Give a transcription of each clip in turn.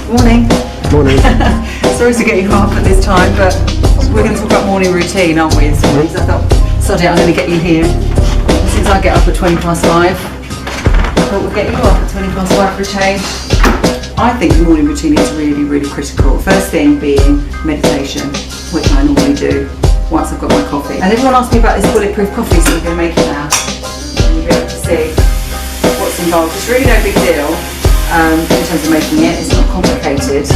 Morning. Morning. Sorry to get you up at this time, but we're going to talk about morning routine, aren't we? So I thought, sod it, I'm going to get you here. Since I get up at 5:20, I thought we'd get you up at 5:20 for a change. I think the morning routine is really, really critical. First thing being meditation, which I normally do once I've got my coffee. And everyone asked me about this Bulletproof Coffee, so we're going to make it now. And you'll be able to see what's involved. It's really no big deal. In terms of making it, it's not complicated,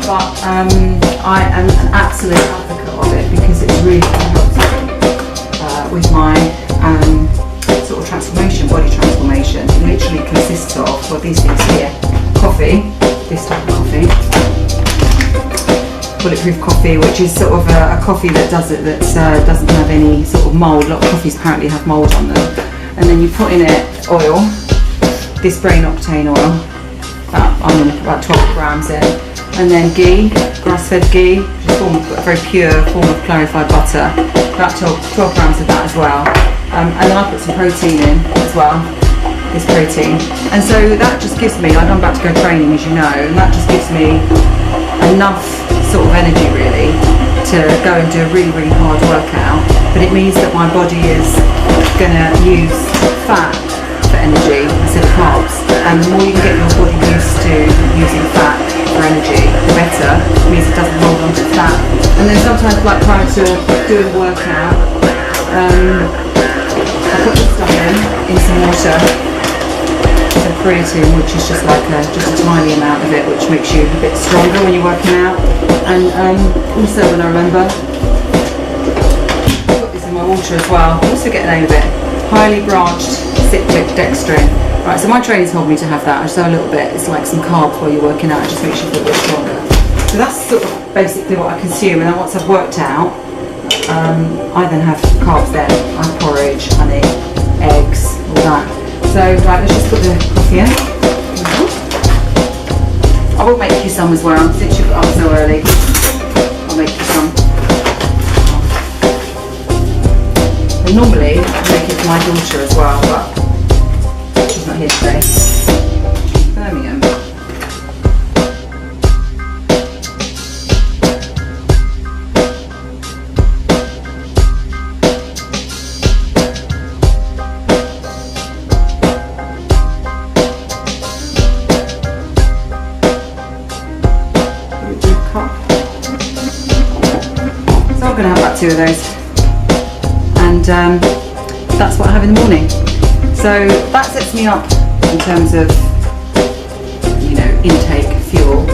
but I am an absolute advocate of it because it's really helped me with my sort of transformation, body transformation. It literally consists of, well, these things here, coffee, this type of coffee, Bulletproof Coffee, which is sort of a coffee that doesn't have any sort of mould. A lot of coffees apparently have mould on them, and then you put in it oil. This brain Octane Oil, I'm going to put about 12 grams in, and then ghee, grass-fed ghee, which is a very pure form of clarified butter, about 12 grams of that as well, and then I put some protein in as well, this protein, and so that just gives me, I'm about to go training as you know, and that just gives me enough sort of energy really to go and do a really, really hard workout, but it means that my body is going to use fat for energy instead of carbs, and the more you can get your body used to using fat for energy, the better. It means it doesn't hold on to fat. And then sometimes, like prior to doing a workout, I put this stuff in some water, some creatine, which is just like just a tiny amount of it, which makes you a bit stronger when you're working out. And also, when I remember, I put this in my water as well. I also get the name of it, highly branched cyclic dextrin. Right, so my trainer told me to have that. I just have a little bit. It's like some carbs while you're working out. It just makes you feel a bit stronger. So that's sort of basically what I consume. And then once I've worked out, I then have carbs then. I have porridge, honey, eggs, all that. So right, let's just put the coffee in. I will make you some as well, since you got up so early. I'll make you some. And normally I make it for my daughter as well, but she's not here today. Birmingham. So I'm going to have about 2 of those. And that's what I have in the morning. So that sets me up in terms of, you know, intake, fuel.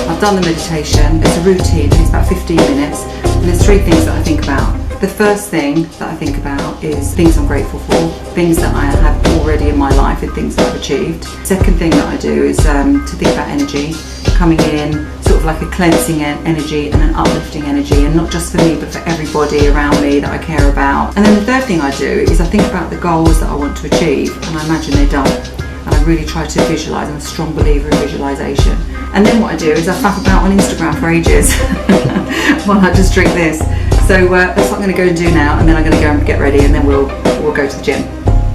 I've done the meditation. It's a routine. It's about 15 minutes. And there's 3 things that I think about. The first thing that I think about is things I'm grateful for, things that I have already in my life and things that I've achieved. Second thing that I do is to think about energy, coming in, sort of like a cleansing energy and an uplifting energy, and not just for me but for everybody around me that I care about. And then the third thing I do is I think about the goals that I want to achieve, and I imagine they're done. And I really try to visualise. I'm a strong believer in visualisation. And then what I do is I faff about on Instagram for ages while I just drink this. So that's what I'm going to go and do now, and then I'm going to go and get ready, and then we'll go to the gym.